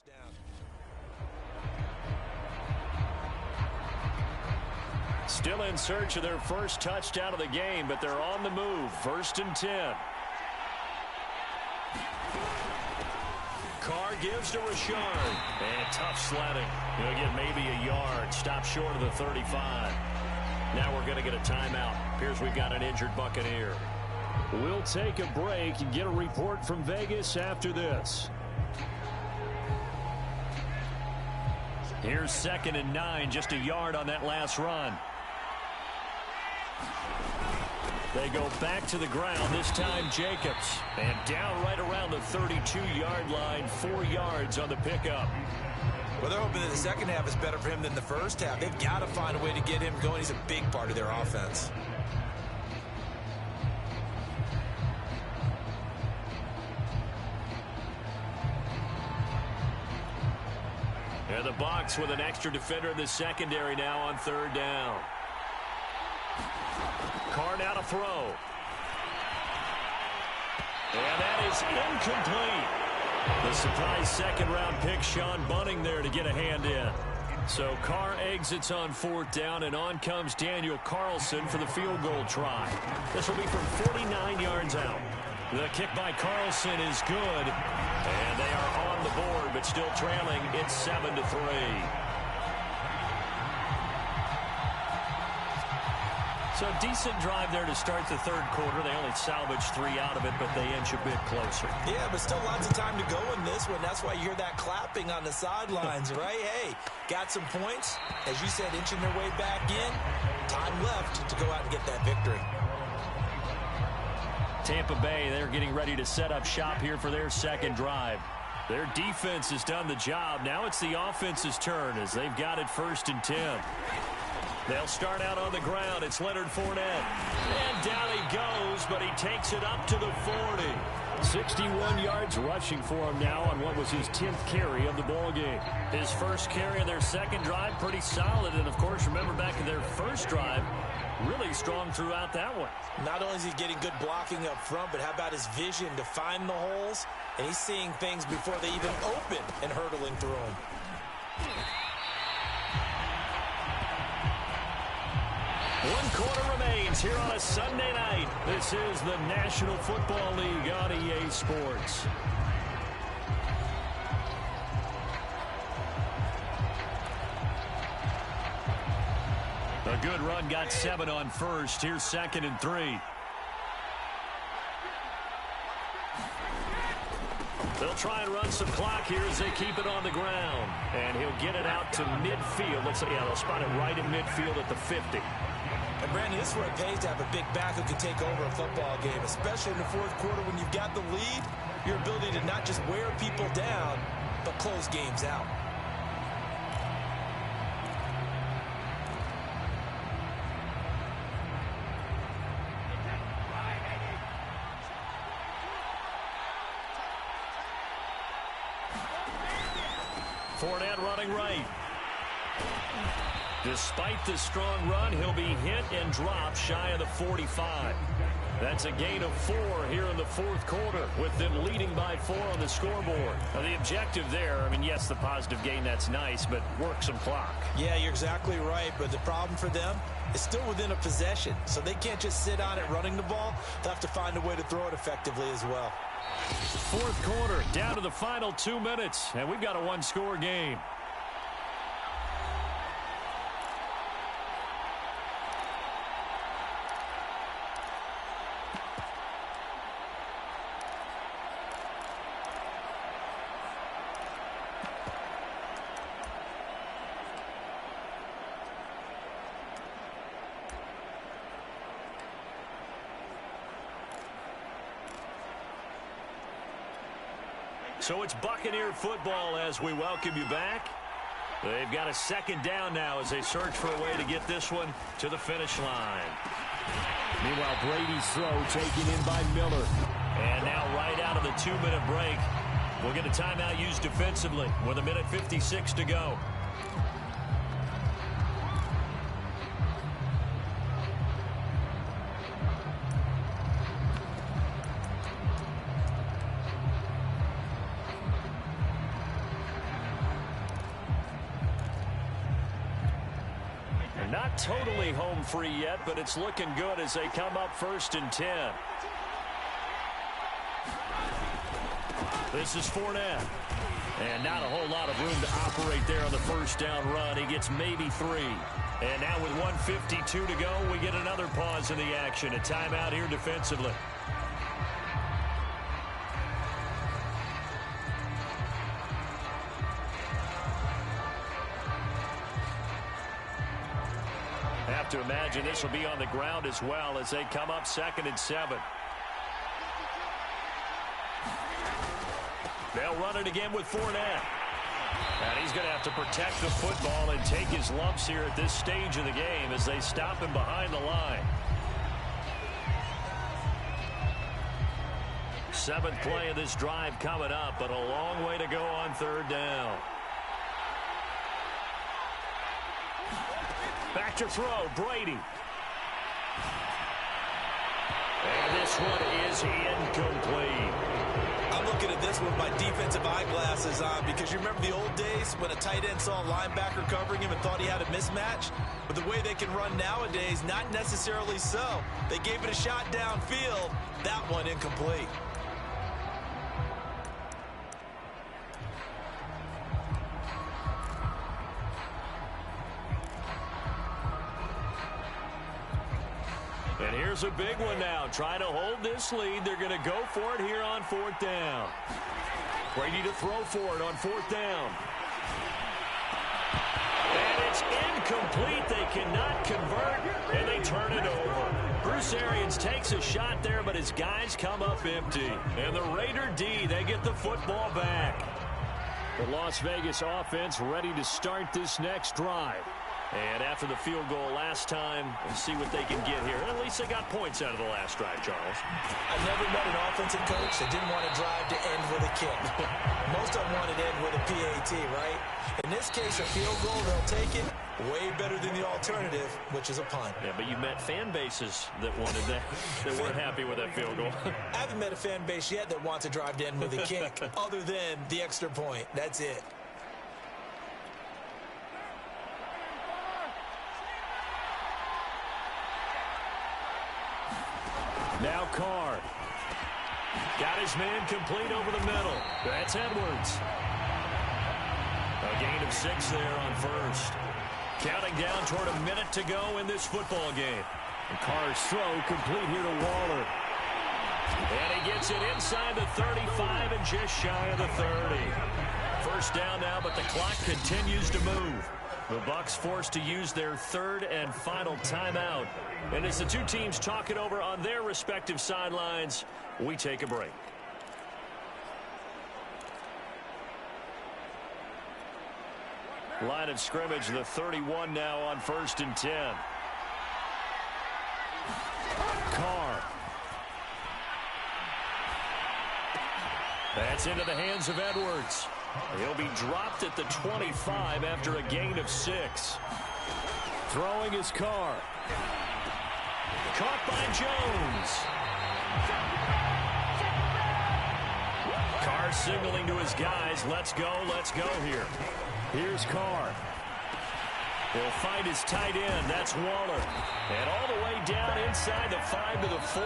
down. Still in search of their first touchdown of the game, but they're on the move. 1st and 10. Carr gives to Rashard. And tough sledding. He'll get maybe a yard. Stop short of the 35. Now we're going to get a timeout. Appears we've got an injured Buccaneer. We'll take a break and get a report from Vegas after this. Here's 2nd and 9. Just a yard on that last run. They go back to the ground, this time Jacobs. And down right around the 32-yard line, 4 yards on the pickup. Well, they're hoping that the second half is better for him than the first half. They've got to find a way to get him going. He's a big part of their offense. And the Bucs with an extra defender in the secondary now on 3rd down. Carr now to throw. And that is incomplete. The surprise second-round pick, Sean Bunting, there to get a hand in. So Carr exits on 4th down, and on comes Daniel Carlson for the field goal try. This will be from 49 yards out. The kick by Carlson is good, and they are on the board, but still trailing. It's 7-3. So decent drive there to start the 3rd quarter. They only salvaged 3 out of it, but they inch a bit closer. Yeah, but still lots of time to go in this one. That's why you hear that clapping on the sidelines, right? Hey, got some points. As you said, inching their way back in. Time left to go out and get that victory. Tampa Bay, they're getting ready to set up shop here for their 2nd drive. Their defense has done the job. Now it's the offense's turn as they've got it 1st and 10. They'll start out on the ground. It's Leonard Fournette. And down he goes, but he takes it up to the 40. 61 yards rushing for him now on what was his 10th carry of the ballgame. His first carry of their 2nd drive, pretty solid. And, of course, remember back in their first drive, really strong throughout that one. Not only is he getting good blocking up front, but how about his vision to find the holes? And he's seeing things before they even open and hurtling through them. One quarter remains here on a Sunday night. This is the National Football League on EA Sports. A good run, got 7 on first. Here's 2nd and 3. They'll try and run some clock here as they keep it on the ground. And he'll get it out to midfield. Let's say, yeah, they'll spot it right in midfield at the 50. And, Brandon, this is where it pays to have a big back who can take over a football game, especially in the 4th quarter when you've got the lead, your ability to not just wear people down, but close games out. Fournette running right. Despite the strong run, he'll be hit and dropped shy of the 45. That's a gain of 4 here in the 4th quarter, with them leading by 4 on the scoreboard. Now, the objective there, I mean, yes, the positive gain, that's nice, but work some clock. Yeah, you're exactly right, but the problem for them is still within a possession, so they can't just sit on it running the ball. They'll have to find a way to throw it effectively as well. 4th quarter, down to the final 2 minutes, and we've got a one-score game. So it's Buccaneer football as we welcome you back. They've got a 2nd down now as they search for a way to get this one to the finish line. Meanwhile, Brady's throw taken in by Miller. And now right out of the 2-minute break, we'll get a timeout used defensively with 1:56 to go. Not totally home free yet, but it's looking good as they come up 1st and 10. This is Fournette. And not a whole lot of room to operate there on the first down run. He gets maybe 3. And now with 1:52 to go, we get another pause in the action. A timeout here defensively. Have to imagine this will be on the ground as well as they come up 2nd and 7. They'll run it again with Fournette. And he's going to have to protect the football and take his lumps here at this stage of the game as they stop him behind the line. 7th play of this drive coming up, but a long way to go on 3rd down. Back to throw, Brady. And this one is incomplete. I'm looking at this with my defensive eyeglasses on because you remember the old days when a tight end saw a linebacker covering him and thought he had a mismatch? But the way they can run nowadays, not necessarily so. They gave it a shot downfield. That one incomplete. And here's a big one now. Trying to hold this lead. They're going to go for it here on 4th down. Brady to throw for it on 4th down. And it's incomplete. They cannot convert, and they turn it over. Bruce Arians takes a shot there, but his guys come up empty. And the Raider D, they get the football back. The Las Vegas offense ready to start this next drive. And after the field goal last time, we'll see what they can get here. At least they got points out of the last drive, Charles. I've never met an offensive coach that didn't want to drive to end with a kick. Most of them wanted to end with a PAT, right? In this case, a field goal, they'll take it. Way better than the alternative, which is a punt. Yeah, but you met fan bases that wanted that, that weren't happy with that field goal. I haven't met a fan base yet that wants to drive to end with a kick, other than the extra point. That's it. Now Carr. Got his man complete over the middle. That's Edwards. A gain of 6 there on 1st. Counting down toward a minute to go in this football game. And Carr's throw complete here to Waller. And he gets it inside the 35 and just shy of the 30. First down now, but the clock continues to move. The Bucs forced to use their 3rd and final timeout. And as the two teams talk it over on their respective sidelines, we take a break. Line of scrimmage, the 31 now on 1st and 10. Carr. That's into the hands of Edwards. He'll be dropped at the 25 after a gain of 6. Throwing his Carr. Caught by Jones. Carr signaling to his guys, let's go here. Here's Carr. He'll find his tight end. That's Waller. And all the way down inside the 5 to the 4.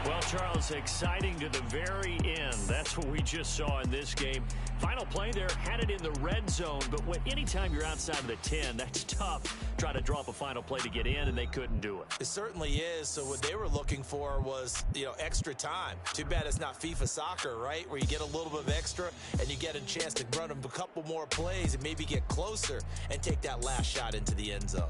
Well, Charles, exciting to the very end. That's what we just saw in this game. Final play there, had it in the red zone, but anytime you're outside of the 10, that's tough. Try to draw up a final play to get in, and they couldn't do it. It certainly is. So what they were looking for was, extra time. Too bad it's not FIFA soccer, right, where you get a little bit of extra and you get a chance to run a couple more plays and maybe get closer and take that last shot into the end zone.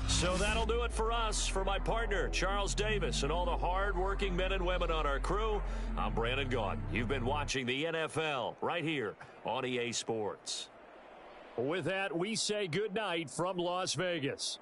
So that'll do it for us. For my partner, Charles Davis, and all the hard-working men and women on our crew, I'm Brandon Gaudin. You've been watching the NFL right here on EA Sports. With that, we say goodnight from Las Vegas.